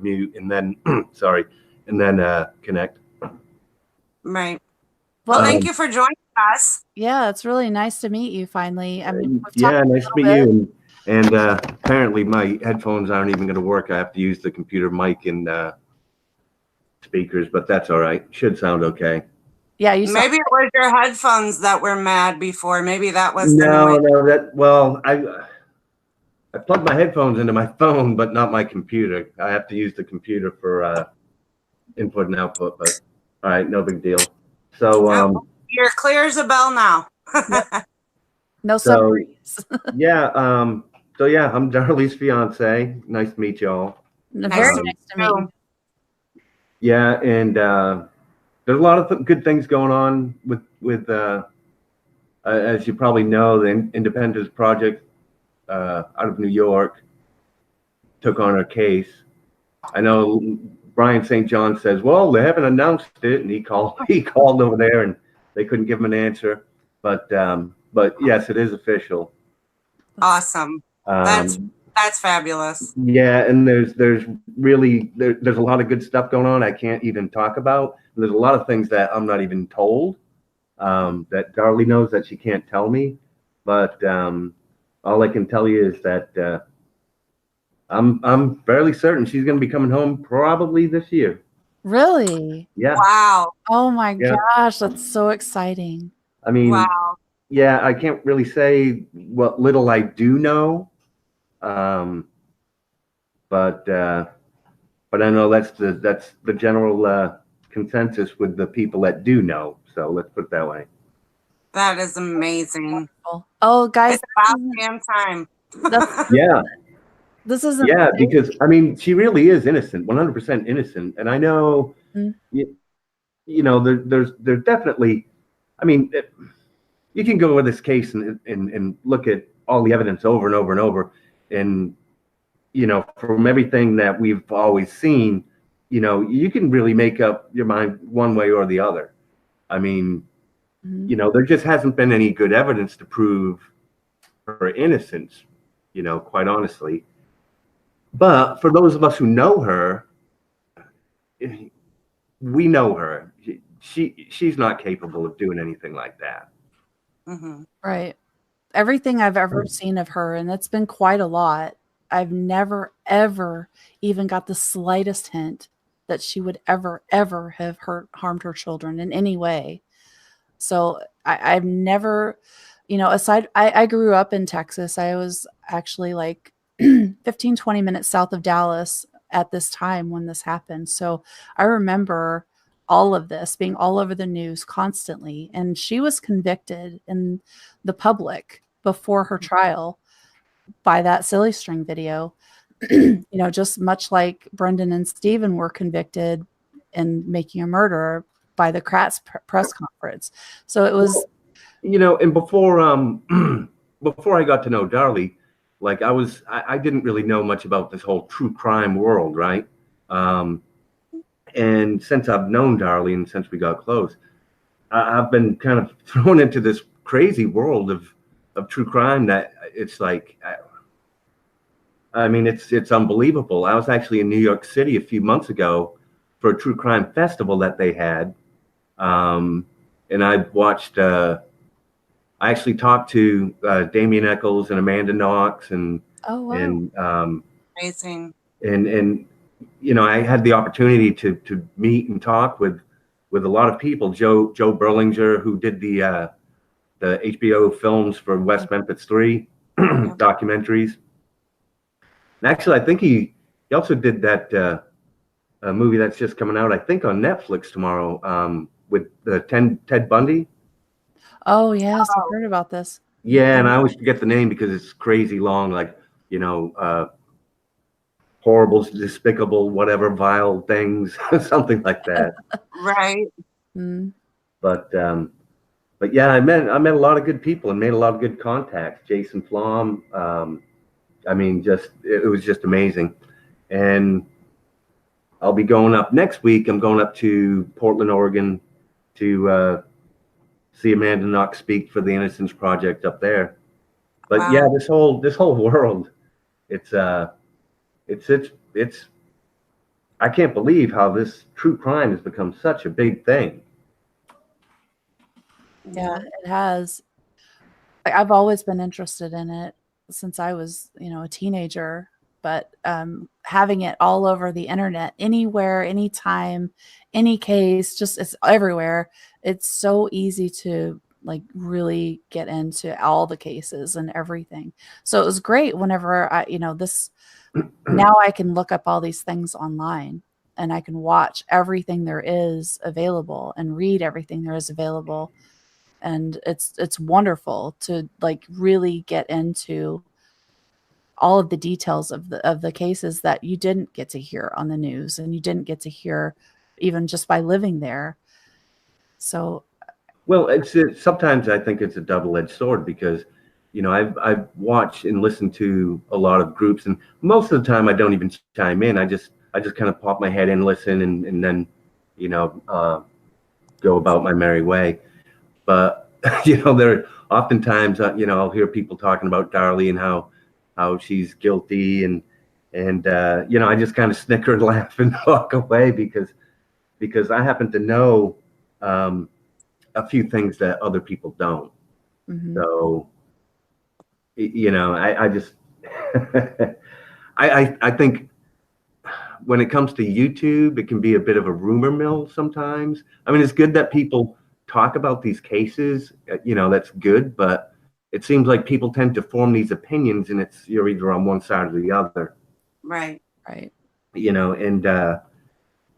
mute and then, sorry, and then connect. Right. Well, thank you for joining us. Yeah, it's really nice to meet you finally. I mean, yeah, nice to meet you. And apparently my headphones aren't even going to work. I have to use the computer mic and speakers, but that's all right. Should sound okay. Yeah, you maybe it was your headphones that were mad before. Maybe that was I plugged my headphones into my phone, but not my computer. I have to use the computer for input and output, but all right, no big deal. So you're clear as a bell now. No submarines. Yeah, so yeah, I'm Darlie's fiance. Nice to meet y'all. Very nice to meet you. Yeah, and there's a lot of good things going on with as you probably know, the Independence Project out of New York took on our case. I know Brian St. John says, well, they haven't announced it, and he called over there and they couldn't give him an answer. But yes, it is official. Awesome. That's fabulous. Yeah, and there's a lot of good stuff going on I can't even talk about. There's a lot of things that I'm not even told, that Darlie knows that she can't tell me. But all I can tell you is that I'm fairly certain she's going to be coming home probably this year. Really? Yeah. Wow. Oh my gosh, that's so exciting. I mean, wow. Yeah, I can't really say what little I do know, but I know that's the general consensus with the people that do know. So let's put it that way. That is amazing. Oh, guys, it's about damn time. Yeah. This is because I mean, she really is innocent, 100% innocent, and I know, you know, there's definitely, I mean, you can go with this case and look at all the evidence over and over and over, and you know, from everything that we've always seen, you know, you can really make up your mind one way or the other. I mean, you know, there just hasn't been any good evidence to prove her innocence, you know, quite honestly. But for those of us who know her, we know her. She's not capable of doing anything like that. Right. Everything I've ever seen of her, and it's been quite a lot, I've never, ever even got the slightest hint that she would ever, ever have harmed her children in any way. So I've never, you know, I grew up in Texas. I was actually like 15, 20 minutes south of Dallas at this time when this happened. So I remember all of this being all over the news constantly. And she was convicted in the public before her trial by that silly string video, you know, just much like Brendan and Stephen were convicted in Making a Murderer by the Kratz press conference. So it was, you know, and before I got to know Darlie, like I didn't really know much about this whole true crime world, right? And since I've known Darlie and since we got close, I've been kind of thrown into this crazy world of true crime that it's like, I mean, it's unbelievable. I was actually in New York City a few months ago for a true crime festival that they had. And I watched, I actually talked to Damien Eccles and Amanda Knox and amazing. And you know, I had the opportunity to meet and talk with a lot of people. Joe Berlinger, who did the HBO films for West Memphis 3 documentaries. And actually, I think he also did that movie that's just coming out, I think, on Netflix tomorrow, with Ted Bundy. Oh yes, I heard about this. Yeah, and I always forget the name because it's crazy long, like, you know, horrible, despicable, whatever, vile things, something like that. Right. But yeah, I met a lot of good people and made a lot of good contacts. Jason Flom, I mean, it was just amazing. And I'll be going up next week. I'm going up to Portland, Oregon, to see Amanda Knox speak for the Innocence Project up there. But yeah, this whole world, it's I can't believe how this true crime has become such a big thing. Yeah, it has. I've always been interested in it since I was, a teenager, but having it all over the internet, anywhere, anytime, any case, just it's everywhere. It's so easy to like really get into all the cases and everything. So it was great whenever this now I can look up all these things online and I can watch everything there is available and read everything there is available, and it's wonderful to like really get into all of the details of the cases that you didn't get to hear on the news and you didn't get to hear even just by living there. So well, sometimes I think it's a double-edged sword because I've watched and listened to a lot of groups, and most of the time I don't even chime in. I just kind of pop my head in, listen, and then go about my merry way. But there oftentimes I'll hear people talking about Darlie and how she's guilty, and I just kind of snicker and laugh and walk away because I happen to know a few things that other people don't. So I just I think when it comes to YouTube, it can be a bit of a rumor mill sometimes. I mean, it's good that people talk about these cases, that's good, but it seems like people tend to form these opinions and you're either on one side or the other. Right.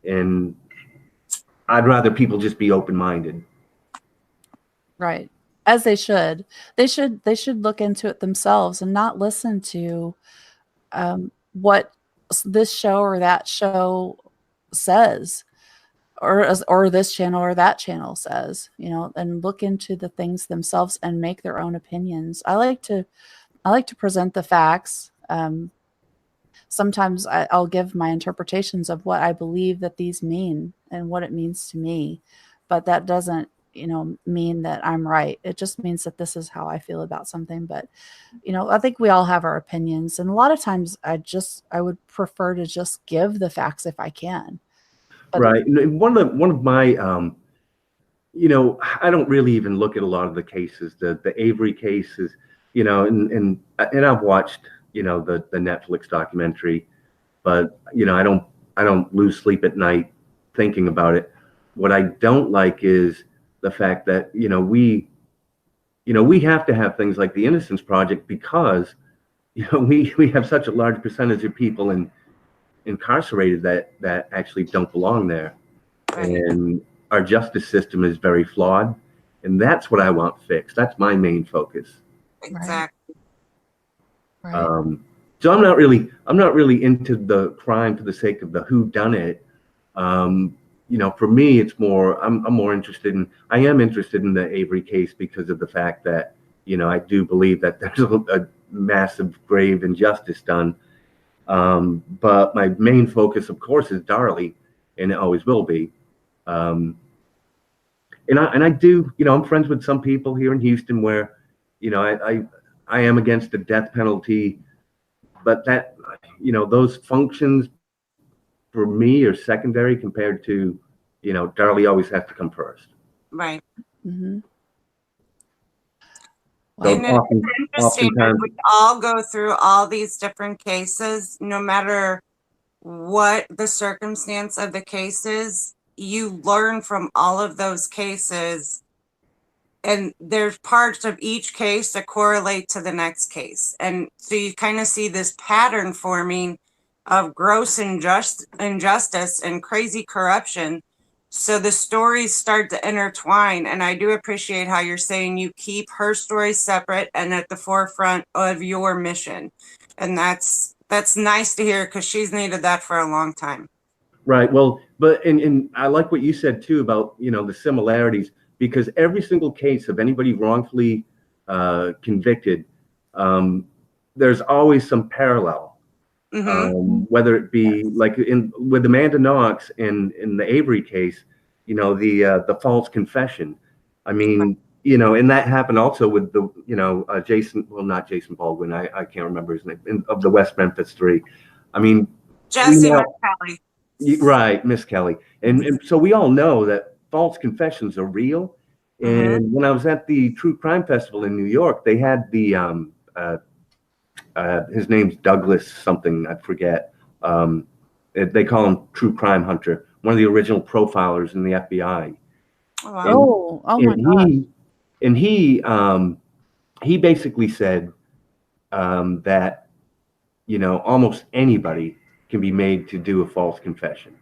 And I'd rather people just be open-minded. Right. As they should. They should look into it themselves and not listen to what this show or that show says, or this channel or that channel says, and look into the things themselves and make their own opinions. I like to present the facts. Sometimes I'll give my interpretations of what I believe that these mean and what it means to me, but that doesn't mean that I'm right. It just means that this is how I feel about something. But I think we all have our opinions, and a lot of times I would prefer to just give the facts if I can. But right. One of my I don't really even look at a lot of the cases, the Avery cases, and I've watched the Netflix documentary, but I don't lose sleep at night thinking about it. What I don't like is the fact that we have to have things like the Innocence Project because we have such a large percentage of people incarcerated that actually don't belong there, and our justice system is very flawed, and that's what I want fixed. That's my main focus. Exactly. Right. So I'm not really into the crime for the sake of the whodunit. For me, it's more. I am interested in the Avery case because of the fact that I do believe that there's a massive, grave injustice done. But my main focus, of course, is Darlie, and it always will be. And I do, I'm friends with some people here in Houston where, I am against the death penalty, but that, those functions for me are secondary compared to, Darlie always has to come first. Right. Mm-hmm. So and it's interesting that we all go through all these different cases, no matter what the circumstance of the case is, you learn from all of those cases, and there's parts of each case that correlate to the next case. And so you kind of see this pattern forming of gross injustice and crazy corruption. So the stories start to intertwine, and I do appreciate how you're saying you keep her story separate and at the forefront of your mission. And that's nice to hear because she's needed that for a long time. Right. Well, but and I like what you said too about the similarities, because every single case of anybody wrongfully convicted, there's always some parallel. Whether it be like with Amanda Knox in the Avery case, the false confession. I mean, and that happened also with the not Jason Baldwin. I can't remember his name of the West Memphis Three. I mean, Jesse McCallie. Right, Miss Kelly. And so we all know that false confessions are real. And when I was at the True Crime Festival in New York, they had the his name's Douglas something, I forget. They call him True Crime Hunter, one of the original profilers in the FBI. Oh, wow. My God. And he basically said that, you know, almost anybody can be made to do a false confession.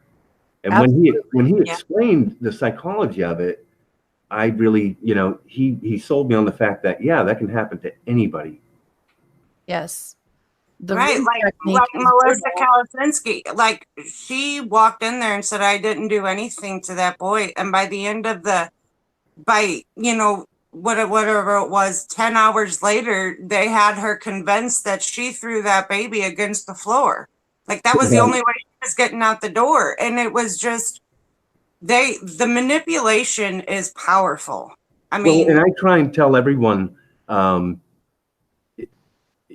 And Absolutely. when he explained the psychology of it, I really, you know, he sold me on the fact that, yeah, that can happen to anybody. Yes. Right, like Melissa Kalasinski, like she walked in there and said, I didn't do anything to that boy. And by the end of you know, whatever it was, 10 hours later, they had her convinced that she threw that baby against the floor. Like that was the only way she was getting out the door. And it was just, the manipulation is powerful. I mean, well, and I try and tell everyone,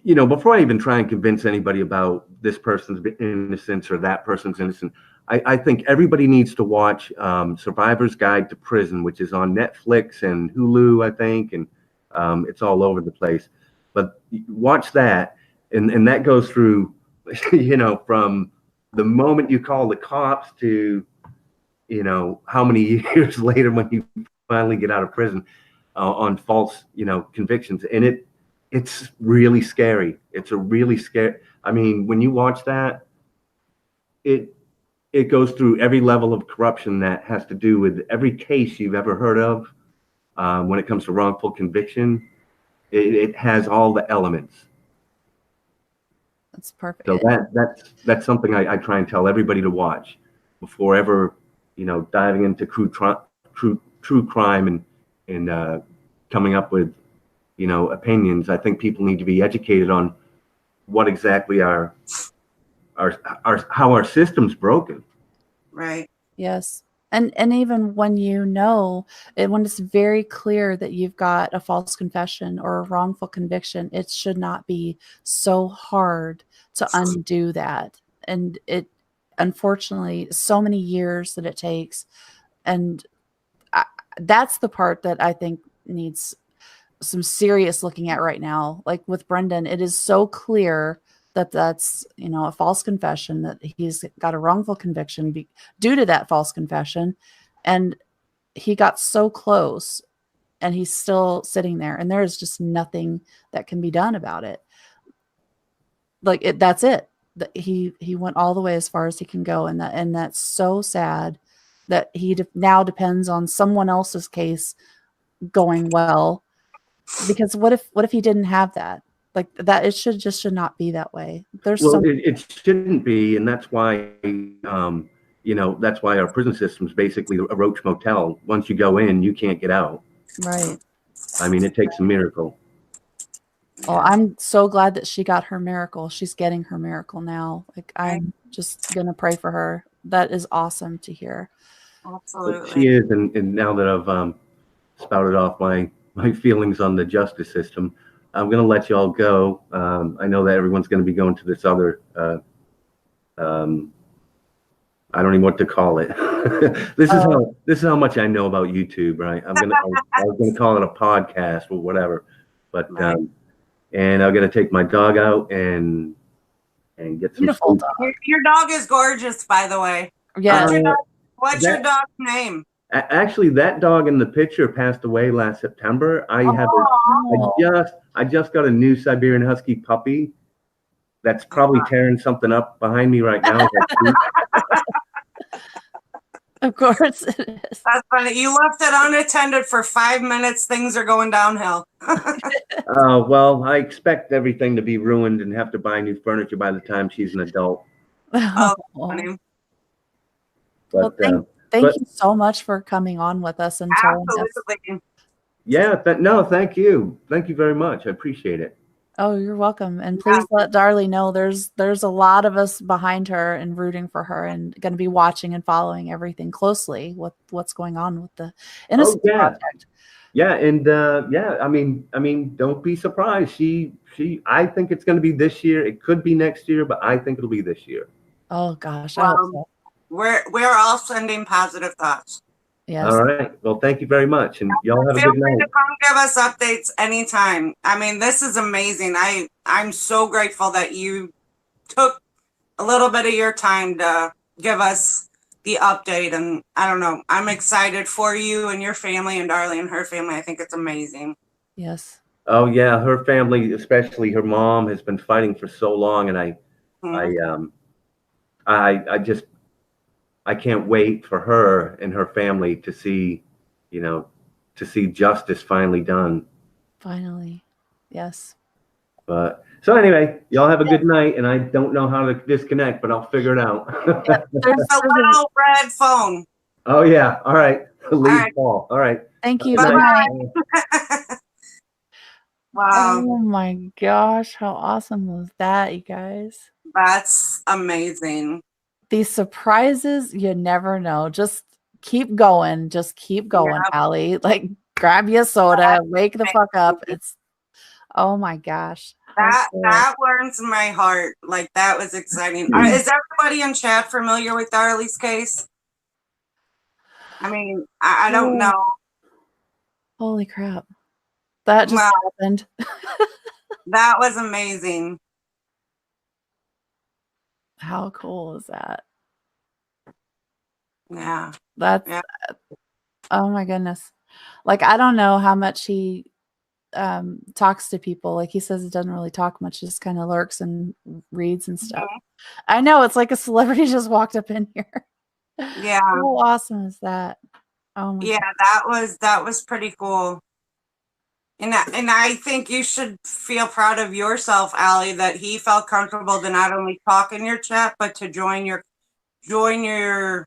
you know, before I even try and convince anybody about this person's innocence or that person's innocent, I think everybody needs to watch Survivor's Guide to Prison, which is on Netflix and Hulu, I think, and it's all over the place. But watch that, and that goes through, you know, from the moment you call the cops to, you know, how many years later when you finally get out of prison on false, you know, convictions, and it's really scary. It's a really scary. I mean, when you watch that, it goes through every level of corruption that has to do with every case you've ever heard of. When it comes to wrongful conviction, it has all the elements. That's perfect. So that's something I try and tell everybody to watch before ever, you know, diving into true crime and coming up with, you know, opinions. I think people need to be educated on what exactly how our system's broken. right. Yes. And even when you know, when it's very clear that you've got a false confession or a wrongful conviction, it should not be so hard to undo that. And it, unfortunately, so many years that it takes. And that's the part that I think needs some serious looking at right now. Like with Brendan, it is so clear that that's, you know, a false confession, that he's got a wrongful conviction due to that false confession. And he got so close and he's still sitting there, and there is just nothing that can be done about it. Like that's it. He went all the way as far as he can go. And that's so sad that he now depends on someone else's case going well, because what if he didn't have that? Like that, it should not be that way. It shouldn't be, and that's why you know, that's why our prison system is basically a roach motel. Once you go in, you can't get out. Right. I mean, it takes a miracle. Well, I'm so glad that she got her miracle. She's getting her miracle now. Like, I'm just gonna pray for her. That is awesome to hear. Absolutely. But she is, and now that I've spouted off my feelings on the justice system, I'm going to let you all go. I know that everyone's going to be going to this other, I don't even know what to call it. This is how much I know about YouTube, right? I was going to call it a podcast or whatever, but and I'm going to take my dog out and get some beautiful dog. Your dog is gorgeous, by the way. Yeah. What's your dog's name? Actually, that dog in the picture passed away last September. I just got a new Siberian Husky puppy that's probably tearing something up behind me right now. Of course it is. That's funny. You left it unattended for 5 minutes. Things are going downhill. Well, I expect everything to be ruined and have to buy new furniture by the time she's an adult. Oh, funny. But, well, thank you so much for coming on with us and telling us. Yeah, no, thank you. Thank you very much. I appreciate it. Oh, you're welcome. And please let Darlie know there's a lot of us behind her and rooting for her, and going to be watching and following everything closely with what's going on with the Innocence Project. Yeah, and I mean, don't be surprised. I think it's going to be this year. It could be next year, but I think it'll be this year. Oh gosh, I hope so. We're all sending positive thoughts. Yes. All right. Well, thank you very much, and y'all have a Feel good free night. to come give us updates anytime. I mean, this is amazing. I'm so grateful that you took a little bit of your time to give us the update. And I don't know, I'm excited for you and your family and Darlie and her family. I think it's amazing. Yes. Oh yeah, her family, especially her mom, has been fighting for so long, and I just I can't wait for her and her family to see, to see justice finally done. Finally. Yes. But so anyway, y'all have a good night, and I don't know how to disconnect, but I'll figure it out. There's a little red phone. Oh yeah. All right. Leave right. call. All right. Thank you. Good Good night. night. Wow. Oh my gosh, how awesome was that, you guys? That's amazing. These surprises, you never know. Just keep going. Just keep going, Yep. Allie. Like, grab you a soda, wake the fuck up. It's, oh my gosh. That warms my heart. Like, that was exciting. Is everybody in chat familiar with Darlie's case? I mean, I don't know. Holy crap. That just happened. That was amazing. How cool is that? Yeah. That's, oh my goodness. Like, I don't know how much he talks to people. Like, he says he doesn't really talk much, just kind of lurks and reads and stuff. I know, it's like a celebrity just walked up in here. Yeah. How awesome is that? Oh my God. that was pretty cool. And I think you should feel proud of yourself, Allie, that he felt comfortable to not only talk in your chat, but to join your live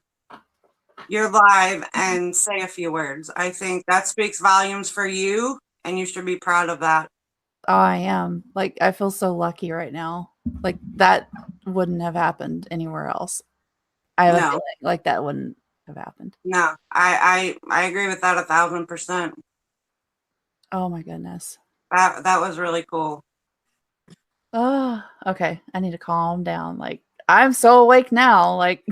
and say a few words. I think that speaks volumes for you, and you should be proud of that. Oh, I am. Like, I feel so lucky right now. Like, that wouldn't have happened anywhere else. I have a feeling like that wouldn't have happened. No, I agree with that 1,000%. Oh my goodness. That was really cool. Oh, okay. I need to calm down. Like, I'm so awake now. Like,